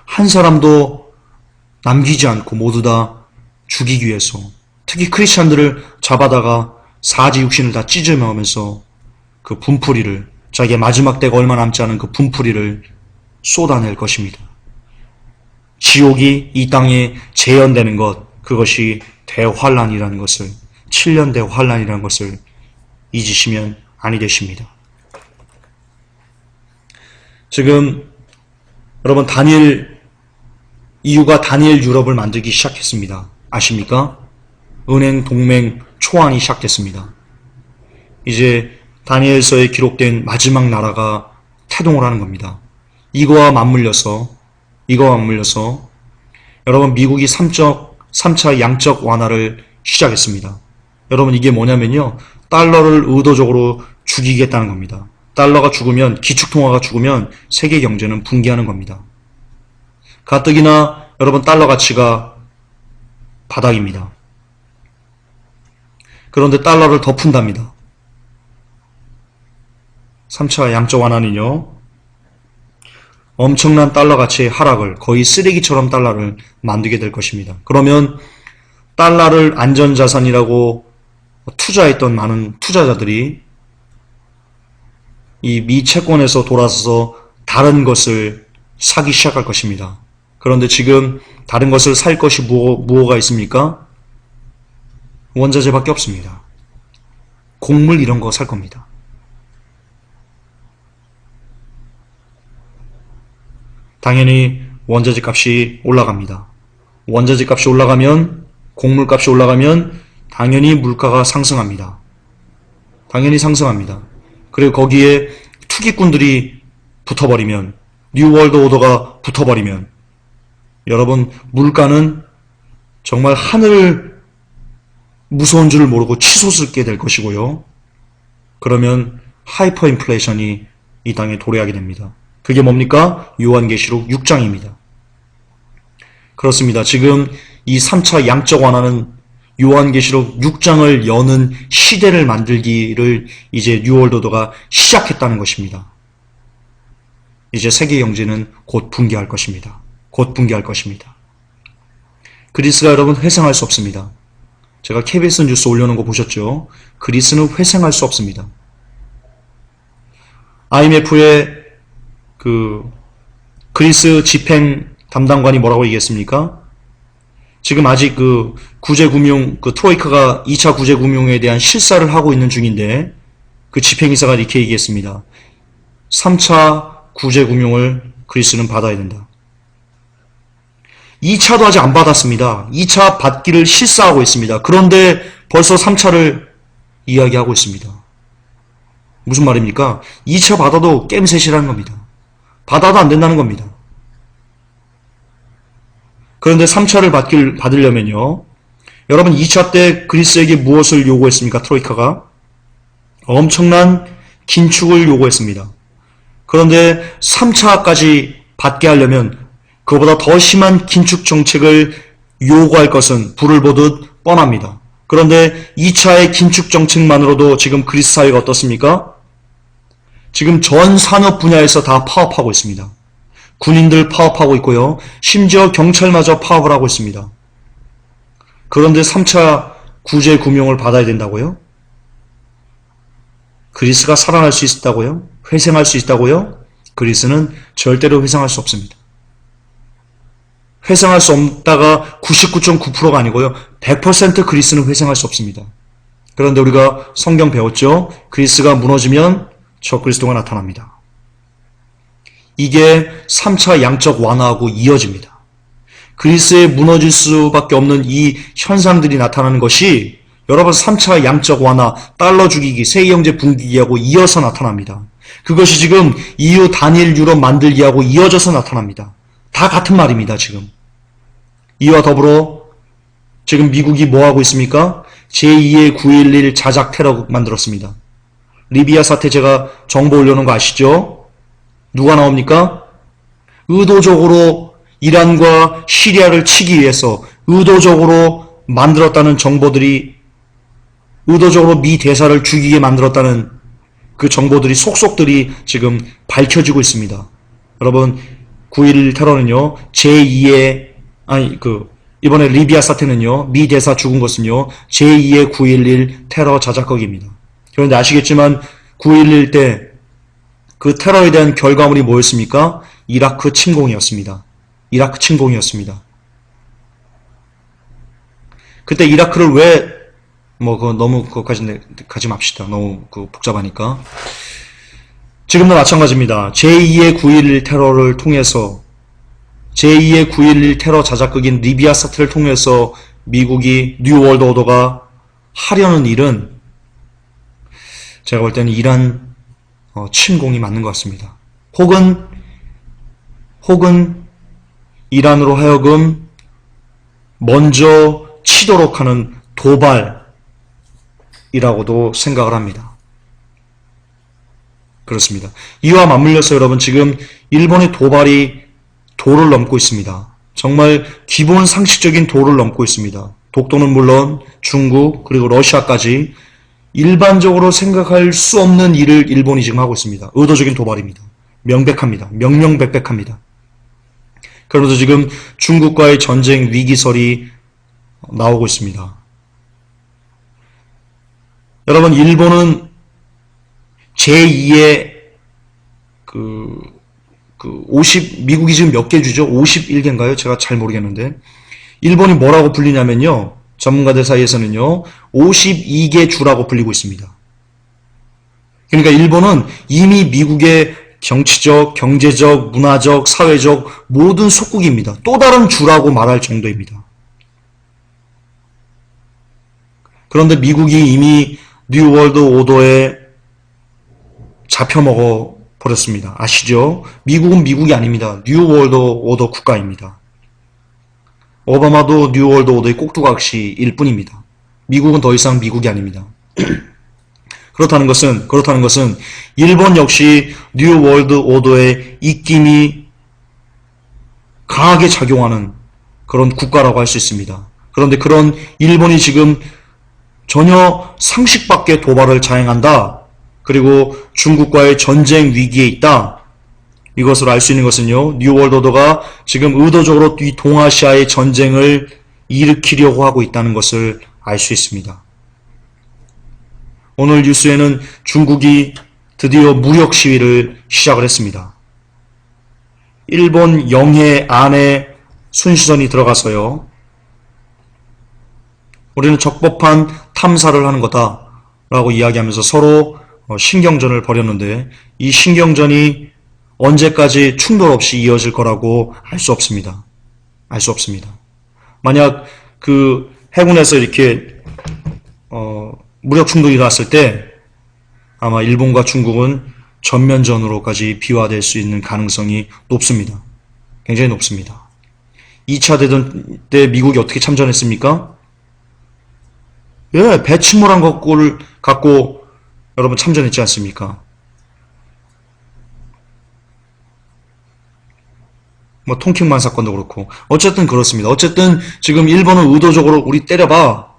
[SPEAKER 1] 한 사람도 남기지 않고 모두 다 죽이기 위해서 특히 크리스찬들을 잡아다가 사지 육신을 다 찢어내면서 그 분풀이를 자기의 마지막 때가 얼마 남지 않은 그 분풀이를 쏟아낼 것입니다. 지옥이 이 땅에 재현되는 것, 그것이 대환란이라는 것을, 7년 대환란이라는 것을 잊으시면 아니 되십니다. 지금 여러분 EU가 다니엘 유럽을 만들기 시작했습니다. 아십니까? 은행 동맹 초안이 시작됐습니다. 이제 다니엘서에 기록된 마지막 나라가 태동을 하는 겁니다. 이거와 맞물려서 여러분 미국이 3차 양적 완화를 시작했습니다. 여러분 이게 뭐냐면요. 달러를 의도적으로 죽이겠다는 겁니다. 달러가 죽으면, 기축통화가 죽으면 세계 경제는 붕괴하는 겁니다. 가뜩이나 여러분 달러 가치가 바닥입니다. 그런데 달러를 더 푼답니다. 3차 양적 완화는요. 엄청난 달러 가치의 하락을, 거의 쓰레기처럼 달러를 만들게 될 것입니다. 그러면 달러를 안전자산이라고 투자했던 많은 투자자들이 이 미 채권에서 돌아서서 다른 것을 사기 시작할 것입니다. 그런데 지금 다른 것을 살 것이 무엇가 있습니까? 원자재밖에 없습니다. 곡물 이런 거 살 겁니다. 당연히 원자재 값이 올라갑니다. 원자재 값이 올라가면, 곡물 값이 올라가면 당연히 물가가 상승합니다. 당연히 상승합니다. 그리고 거기에 투기꾼들이 붙어버리면, 뉴월드 오더가 붙어버리면 여러분 물가는 정말 하늘 무서운 줄을 모르고 치솟게 될 것이고요. 그러면 하이퍼 인플레이션이 이 땅에 도래하게 됩니다. 그게 뭡니까? 요한계시록 6장입니다. 그렇습니다. 지금 이 3차 양적 완화는 요한계시록 6장을 여는 시대를 만들기를 이제 뉴월드 오더가 시작했다는 것입니다. 이제 세계 경제는 곧 붕괴할 것입니다. 곧 붕괴할 것입니다. 그리스가 여러분 회생할 수 없습니다. 제가 KBS 뉴스 올려놓은 거 보셨죠? 그리스는 회생할 수 없습니다. IMF의 그리스 집행 담당관이 뭐라고 얘기했습니까? 지금 아직 구제금융, 트로이카가 2차 구제금융에 대한 실사를 하고 있는 중인데, 그 집행이사가 이렇게 얘기했습니다. 3차 구제금융을 그리스는 받아야 된다. 2차도 아직 안 받았습니다. 2차 받기를 실사하고 있습니다. 그런데 벌써 3차를 이야기하고 있습니다. 무슨 말입니까? 2차 받아도 깸셋이라는 겁니다. 받아도 안 된다는 겁니다. 그런데 3차를 받으려면요. 여러분 2차 때 그리스에게 무엇을 요구했습니까? 트로이카가 엄청난 긴축을 요구했습니다. 그런데 3차까지 받게 하려면 그보다 더 심한 긴축 정책을 요구할 것은 불을 보듯 뻔합니다. 그런데 2차의 긴축 정책만으로도 지금 그리스 사회가 어떻습니까? 지금 전 산업 분야에서 다 파업하고 있습니다. 군인들 파업하고 있고요. 심지어 경찰마저 파업을 하고 있습니다. 그런데 3차 구제 구명을 받아야 된다고요? 그리스가 살아날 수 있다고요? 회생할 수 있다고요? 그리스는 절대로 회생할 수 없습니다. 회생할 수 없다가 99.9%가 아니고요. 100% 그리스는 회생할 수 없습니다. 그런데 우리가 성경 배웠죠? 그리스가 무너지면 적그리스도가 나타납니다. 이게 3차 양적 완화하고 이어집니다. 그리스에 무너질 수밖에 없는 이 현상들이 나타나는 것이 여러분 3차 양적 완화, 달러 죽이기, 세이형제 붕괴기하고 이어서 나타납니다. 그것이 지금 EU 단일 유럽 만들기하고 이어져서 나타납니다. 다 같은 말입니다, 지금. 이와 더불어 지금 미국이 뭐 하고 있습니까? 제2의 9.11 자작 테러 만들었습니다. 리비아 사태 제가 정보 올려놓은 거 아시죠? 누가 나옵니까? 의도적으로 이란과 시리아를 치기 위해서 의도적으로 만들었다는 정보들이 의도적으로 미 대사를 죽이게 만들었다는 그 정보들이 속속들이 지금 밝혀지고 있습니다. 여러분 9.11 테러는요. 제2의 이번에 리비아 사태는요. 미 대사 죽은 것은요. 제2의 9.11 테러 자작극입니다. 그런데 아시겠지만 9.11 때 그 테러에 대한 결과물이 뭐였습니까? 이라크 침공이었습니다. 이라크 침공이었습니다. 그때 이라크를 왜 너무 그거까지 가지 맙시다. 너무 복잡하니까. 지금도 마찬가지입니다. 제2의 9.11 테러를 통해서 제2의 9.11 테러 자작극인 리비아 사태를 통해서 미국이 뉴 월드 오더가 하려는 일은 제가 볼 때는 이란 침공이 맞는 것 같습니다. 혹은 이란으로 하여금 먼저 치도록 하는 도발이라고도 생각을 합니다. 그렇습니다. 이와 맞물려서 여러분 지금 일본의 도발이 도를 넘고 있습니다. 정말 기본 상식적인 도를 넘고 있습니다. 독도는 물론 중국 그리고 러시아까지 일반적으로 생각할 수 없는 일을 일본이 지금 하고 있습니다. 의도적인 도발입니다. 명백합니다. 명명백백합니다. 그러면서 지금 중국과의 전쟁 위기설이 나오고 있습니다. 여러분 일본은 제2의 미국이 지금 몇 개 주죠? 51개인가요? 제가 잘 모르겠는데 일본이 뭐라고 불리냐면요. 전문가들 사이에서는요. 52개 주라고 불리고 있습니다. 그러니까 일본은 이미 미국의 정치적, 경제적, 문화적, 사회적 모든 속국입니다. 또 다른 주라고 말할 정도입니다. 그런데 미국이 이미 뉴 월드 오더에 잡혀먹어 버렸습니다. 아시죠? 미국은 미국이 아닙니다. 뉴 월드 오더 국가입니다. 오바마도 뉴 월드 오더의 꼭두각시일 뿐입니다. 미국은 더 이상 미국이 아닙니다. 그렇다는 것은 일본 역시 뉴 월드 오더의 입김이 강하게 작용하는 그런 국가라고 할 수 있습니다. 그런데 그런 일본이 지금 전혀 상식 밖의 도발을 자행한다. 그리고 중국과의 전쟁 위기에 있다. 이것을 알 수 있는 것은요. 뉴 월드 오더가 지금 의도적으로 이 동아시아의 전쟁을 일으키려고 하고 있다는 것을 알 수 있습니다. 오늘 뉴스에는 중국이 드디어 무력 시위를 시작을 했습니다. 일본 영해 안에 순시선이 들어가서요. 우리는 적법한 탐사를 하는 거다라고 이야기하면서 서로 신경전을 벌였는데 이 신경전이 언제까지 충돌 없이 이어질 거라고 알 수 없습니다. 알 수 없습니다. 만약 그 해군에서 이렇게 무력 충돌이 일어났을 때 아마 일본과 중국은 전면전으로까지 비화될 수 있는 가능성이 높습니다. 굉장히 높습니다. 2차 대전 때 미국이 어떻게 참전했습니까? 예, 배침몰한 것을 갖고 여러분 참전했지 않습니까? 통킹만 사건도 그렇고 어쨌든 그렇습니다. 어쨌든 지금 일본은 의도적으로 우리 때려봐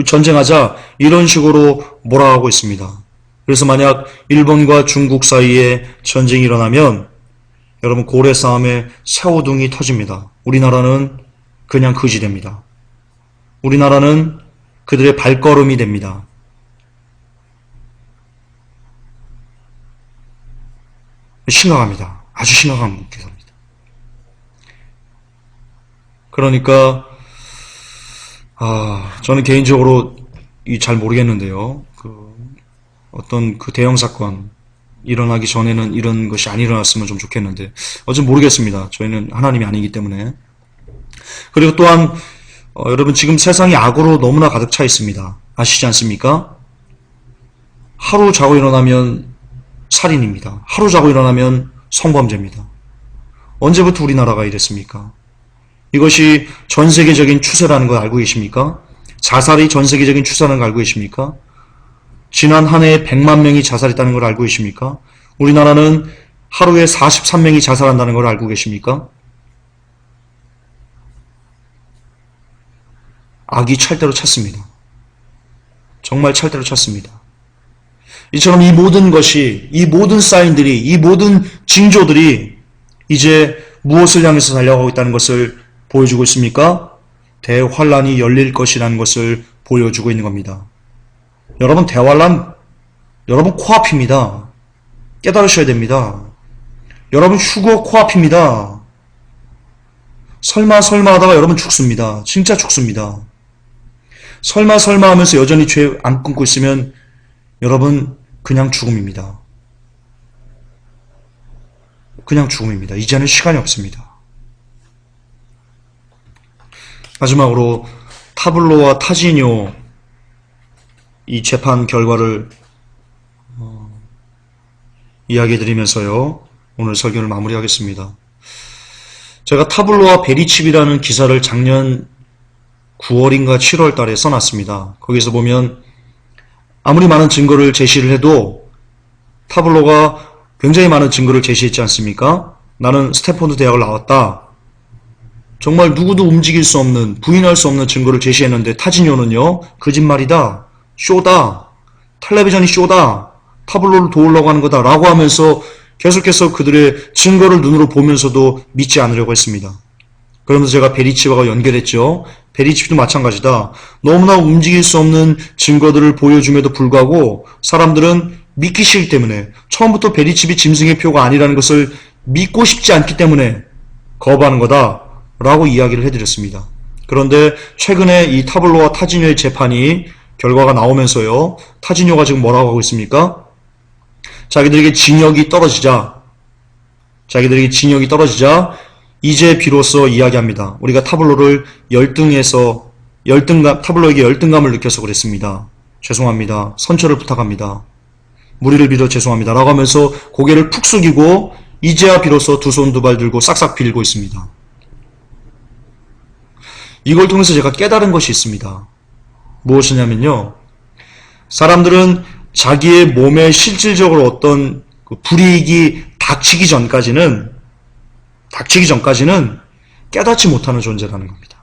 [SPEAKER 1] 전쟁하자 이런 식으로 몰아가고 있습니다. 그래서 만약 일본과 중국 사이에 전쟁이 일어나면 여러분 고래 싸움에 새우등이 터집니다. 우리나라는 그냥 거지됩니다. 우리나라는 그들의 발걸음이 됩니다. 심각합니다. 아주 심각한 기사입니다. 그러니까 저는 개인적으로 잘 모르겠는데요. 어떤 대형 사건 일어나기 전에는 이런 것이 안 일어났으면 좀 좋겠는데 어쨌든 모르겠습니다. 저희는 하나님이 아니기 때문에. 그리고 또한 여러분 지금 세상이 악으로 너무나 가득 차 있습니다. 아시지 않습니까? 하루 자고 일어나면 살인입니다. 하루 자고 일어나면 성범죄입니다. 언제부터 우리나라가 이랬습니까? 이것이 전 세계적인 추세라는 걸 알고 계십니까? 자살이 전 세계적인 추세라는 걸 알고 계십니까? 지난 한 해에 100만 명이 자살했다는 걸 알고 계십니까? 우리나라는 하루에 43명이 자살한다는 걸 알고 계십니까? 악이 찰대로 찼습니다. 정말 찰대로 찼습니다. 이처럼 이 모든 것이, 이 모든 사인들이, 이 모든 징조들이 이제 무엇을 향해서 달려가고 있다는 것을 보여주고 있습니까? 대환란이 열릴 것이라는 것을 보여주고 있는 겁니다. 여러분, 대환란, 여러분 코앞입니다. 깨달으셔야 됩니다. 여러분 휴거 코앞입니다. 설마 하다가 여러분 죽습니다. 진짜 죽습니다. 설마 하면서 여전히 죄 안 끊고 있으면 여러분 그냥 죽음입니다. 그냥 죽음입니다. 이제는 시간이 없습니다. 마지막으로 타블로와 타지뇨 이 재판 결과를 이야기해드리면서요. 오늘 설교를 마무리하겠습니다. 제가 타블로와 베리칩이라는 기사를 작년 9월인가 7월 달에 써놨습니다. 거기서 보면 아무리 많은 증거를 제시를 해도 타블로가 굉장히 많은 증거를 제시했지 않습니까? 나는 스탠포드 대학을 나왔다. 정말 누구도 움직일 수 없는, 부인할 수 없는 증거를 제시했는데 타지뇨는요, 거짓말이다, 쇼다, 텔레비전이 쇼다, 타블로를 도우려고 하는 거다 라고 하면서 계속해서 그들의 증거를 눈으로 보면서도 믿지 않으려고 했습니다. 그러면서 제가 베리칩과 연결했죠. 베리칩도 마찬가지다. 너무나 움직일 수 없는 증거들을 보여줌에도 불구하고 사람들은 믿기 싫기 때문에, 처음부터 베리칩이 짐승의 표가 아니라는 것을 믿고 싶지 않기 때문에 거부하는 거다 라고 이야기를 해드렸습니다. 그런데 최근에 이 타블로와 타지뇨의 재판이 결과가 나오면서요, 타지뇨가 지금 뭐라고 하고 있습니까? 자기들에게 진역이 떨어지자 이제 비로소 이야기합니다. 우리가 타블로를 타블로에게 열등감을 느껴서 그랬습니다. 죄송합니다. 선처를 부탁합니다. 무리를 빌어 죄송합니다. 라고 하면서 고개를 푹 숙이고 이제야 비로소 두 손 두 발 들고 싹싹 빌고 있습니다. 이걸 통해서 제가 깨달은 것이 있습니다. 무엇이냐면요, 사람들은 자기의 몸에 실질적으로 어떤 불이익이 닥치기 전까지는 깨닫지 못하는 존재라는 겁니다.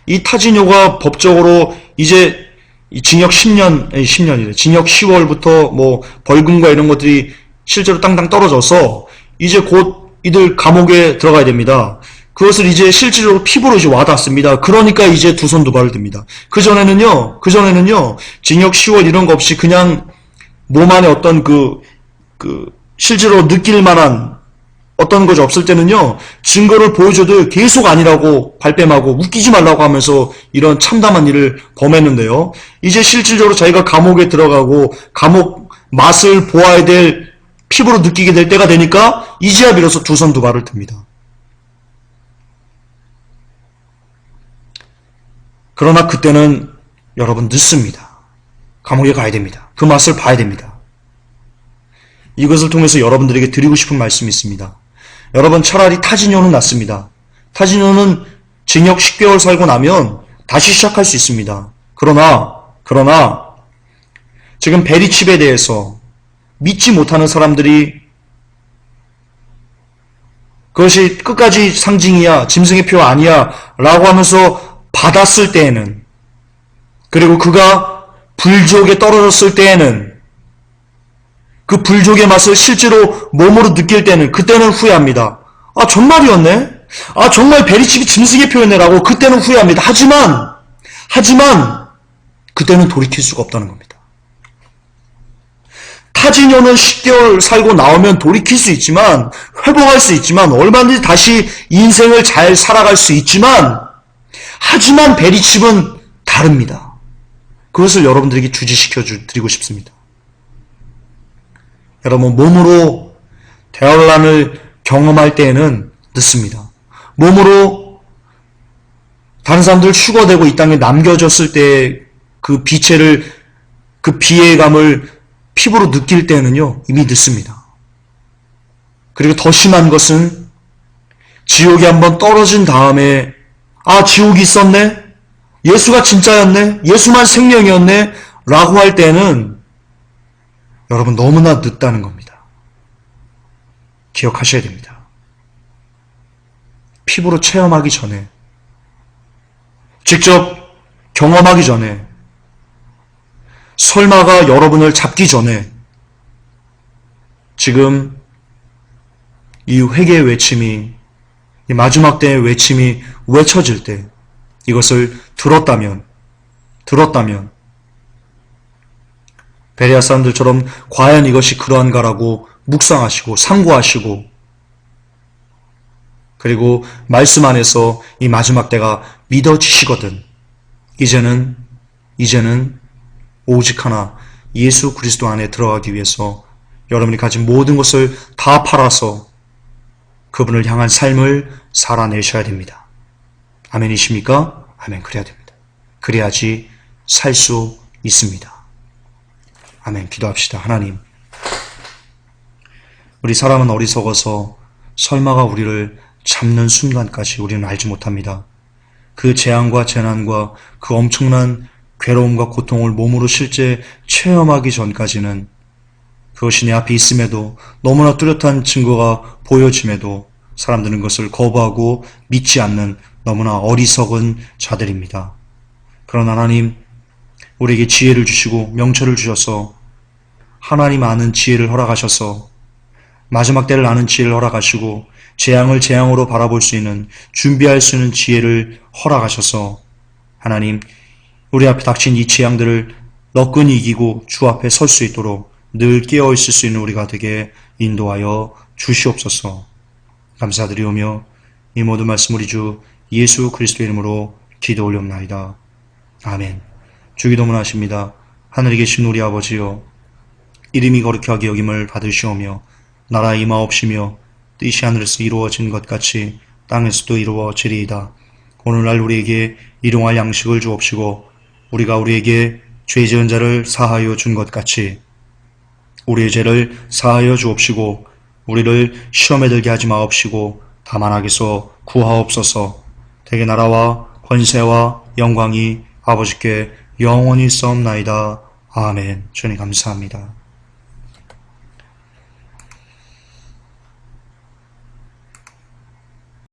[SPEAKER 1] 이 타지뇨가 법적으로 이제 징역 10년이래. 징역 10월부터 뭐 벌금과 이런 것들이 실제로 땅땅 떨어져서 이제 곧 이들 감옥에 들어가야 됩니다. 그것을 이제 실질적으로 피부로 이제 와닿습니다. 그러니까 이제 두 손 두 발을 듭니다. 그전에는요, 징역 10월 이런 거 없이 그냥 몸 안에 어떤 실제로 느낄 만한 어떤 것이 없을 때는요, 증거를 보여줘도 계속 아니라고 발뺌하고 웃기지 말라고 하면서 이런 참담한 일을 범했는데요. 이제 실질적으로 자기가 감옥에 들어가고 감옥 맛을 보아야 될, 피부로 느끼게 될 때가 되니까 이제야 비로소 두 손 두 발을 듭니다. 그러나 그때는 여러분 늦습니다. 감옥에 가야 됩니다. 그 맛을 봐야 됩니다. 이것을 통해서 여러분들에게 드리고 싶은 말씀이 있습니다. 여러분, 차라리 타지뇨는 낫습니다. 타지뇨는 징역 10개월 살고 나면 다시 시작할 수 있습니다. 그러나 지금 베리칩에 대해서 믿지 못하는 사람들이 그것이 끝까지 상징이야, 짐승의 표 아니야 라고 하면서 받았을 때에는, 그리고 그가 불족에 떨어졌을 때에는, 그 불족의 맛을 실제로 몸으로 느낄 때는, 그때는 후회합니다. 아, 정말이었네? 아, 정말 베리칩이 짐승의 표현이라고 그때는 후회합니다. 하지만 그때는 돌이킬 수가 없다는 겁니다. 타진녀는 10개월 살고 나오면 돌이킬 수 있지만, 회복할 수 있지만, 얼마든지 다시 인생을 잘 살아갈 수 있지만, 하지만 베리칩은 다릅니다. 그것을 여러분들에게 주지시켜 드리고 싶습니다. 여러분, 몸으로 대환란을 경험할 때에는 늦습니다. 몸으로 다른 사람들 휴거되고 이 땅에 남겨졌을 때 그 그 비애감을 피부로 느낄 때는요, 이미 늦습니다. 그리고 더 심한 것은 지옥에 한번 떨어진 다음에, 아, 지옥이 있었네? 예수가 진짜였네? 예수만 생명이었네? 라고 할 때는 여러분 너무나 늦다는 겁니다. 기억하셔야 됩니다. 피부로 체험하기 전에, 직접 경험하기 전에, 설마가 여러분을 잡기 전에 지금 이 회개의 외침이, 이 마지막 때의 외침이 외쳐질 때 이것을 들었다면 베레아 사람들처럼 과연 이것이 그러한가라고 묵상하시고 상고하시고, 그리고 말씀 안에서 이 마지막 때가 믿어지시거든 이제는 오직 하나 예수 그리스도 안에 들어가기 위해서 여러분이 가진 모든 것을 다 팔아서 그분을 향한 삶을 살아내셔야 됩니다. 아멘이십니까? 아멘. 그래야 됩니다. 그래야지 살 수 있습니다. 아멘. 기도합시다. 하나님, 우리 사람은 어리석어서 설마가 우리를 잡는 순간까지 우리는 알지 못합니다. 그 재앙과 재난과 그 엄청난 괴로움과 고통을 몸으로 실제 체험하기 전까지는, 그것이 내 앞에 있음에도, 너무나 뚜렷한 증거가 보여짐에도 사람들은 그것을 거부하고 믿지 않는 너무나 어리석은 자들입니다. 그러나 하나님, 우리에게 지혜를 주시고 명철을 주셔서, 하나님 아는 지혜를 허락하셔서, 마지막 때를 아는 지혜를 허락하시고, 재앙을 재앙으로 바라볼 수 있는, 준비할 수 있는 지혜를 허락하셔서, 하나님, 우리 앞에 닥친 이 재앙들을 너끈히 이기고 주 앞에 설 수 있도록 늘 깨어 있을 수 있는 우리가 되게 인도하여 주시옵소서. 감사드리오며 이 모든 말씀 우리 주 예수 그리스도의 이름으로 기도 올려옵나이다. 아멘. 주기도문 하십니다. 하늘에 계신 우리 아버지여, 이름이 거룩하게 여김을 받으시오며 나라 임하옵시며 뜻이 하늘에서 이루어진 것 같이 땅에서도 이루어지리이다. 오늘날 우리에게 일용할 양식을 주옵시고 우리가 우리에게 죄 지은 자를 사하여 준 것 같이 우리의 죄를 사하여 주옵시고 우리를 시험에 들게 하지 마옵시고 다만 악에서 구하옵소서. 대개 나라와 권세와 영광이 아버지께 영원히 있사옵나이다. 아멘. 주님 감사합니다.